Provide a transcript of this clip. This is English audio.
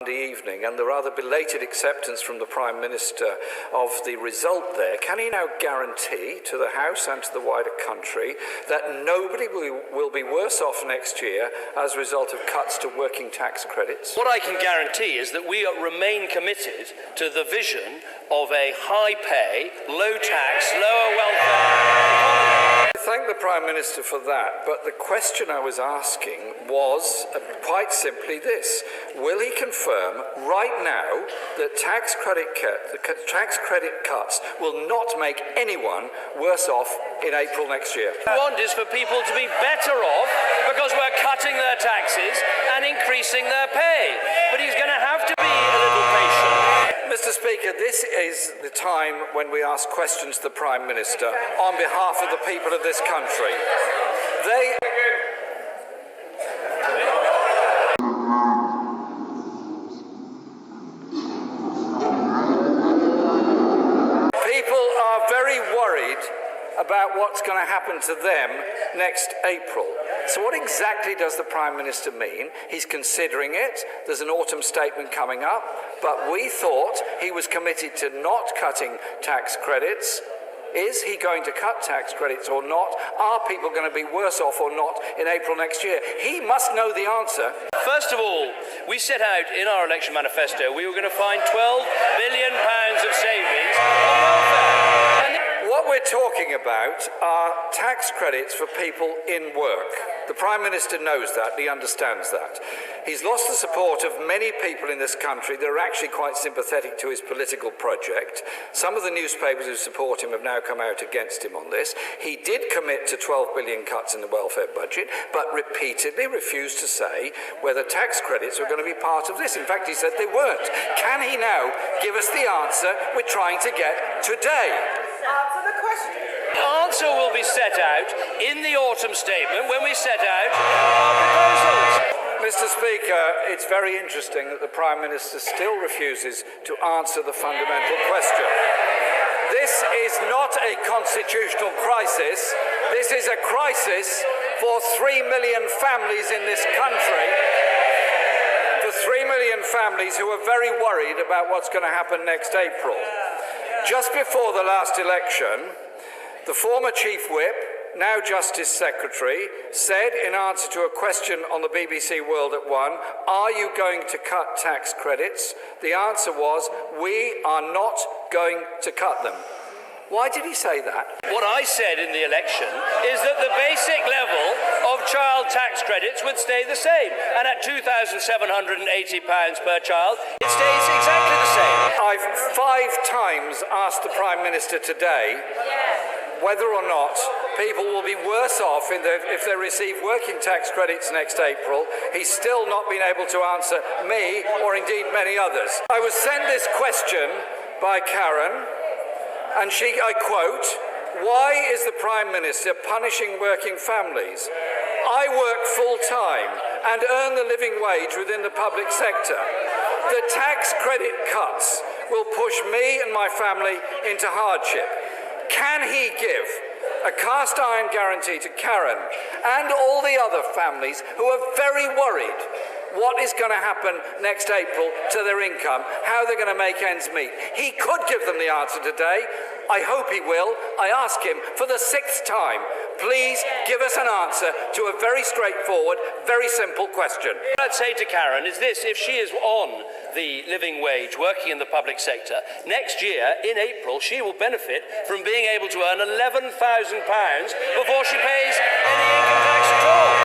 evening and the rather belated acceptance from the Prime Minister of the result there, can he now guarantee to the House and to the wider country that nobody will be worse off next year as a result of cuts to working tax credits? What I can guarantee is that we remain committed to the vision of a high pay, low tax, lower welfare. I thank the Prime Minister for that, but the question I was asking was quite simply this. Will he confirm right now that tax credit cuts will not make anyone worse off in April next year? What we want is for people to be better off because we're cutting their taxes and increasing their pay. But he's going to have to be a little patient. Mr. Speaker, this is the time when we ask questions to the Prime Minister on behalf of the people of this country. People are very worried about what's going to happen to them next April. So what exactly does the Prime Minister mean? He's considering it. There's an autumn statement coming up, but we thought he was committed to not cutting tax credits. Is he going to cut tax credits or not? Are people going to be worse off or not in April next year? He must know the answer. First of all, we set out in our election manifesto we were going to find £12 billion of savings on welfare. What we're talking about are tax credits for people in work. The Prime Minister knows that, he understands that. He's lost the support of many people in this country that are actually quite sympathetic to his political project. Some of the newspapers who support him have now come out against him on this. He did commit to 12 billion cuts in the welfare budget, but repeatedly refused to say whether tax credits were going to be part of this. In fact, he said they weren't. Can he now give us the answer we're trying to get today? Answer the question. The answer will be set out in the autumn statement when we set out our proposals. Mr. Speaker, it's very interesting that the Prime Minister still refuses to answer the fundamental question. This is not a constitutional crisis. This is a crisis for 3 million families in this country. For 3 million families who are very worried about what's going to happen next April. Just before the last election, the former Chief Whip, now Justice Secretary, said in answer to a question on the BBC World at 1, are you going to cut tax credits? The answer was, we are not going to cut them. Why did he say that? What I said in the election is that the basic level of child tax credits would stay the same. And at £2,780 per child, it stays exactly the same. I've 5 times asked the Prime Minister today whether or not people will be worse off if they receive working tax credits next April. He's still not been able to answer me or indeed many others. I was sent this question by Karen, and I quote, "Why is the Prime Minister punishing working families? I work full-time and earn the living wage within the public sector. The tax credit cuts will push me and my family into hardship." Can he give a cast-iron guarantee to Karen and all the other families who are very worried what is going to happen next April to their income, how they're going to make ends meet? He could give them the answer today. I hope he will. I ask him for the 6th time, please give us an answer to a very straightforward, very simple question. What I'd say to Karen is this: if she is on the living wage working in the public sector, next year in April she will benefit from being able to earn £11,000 before she pays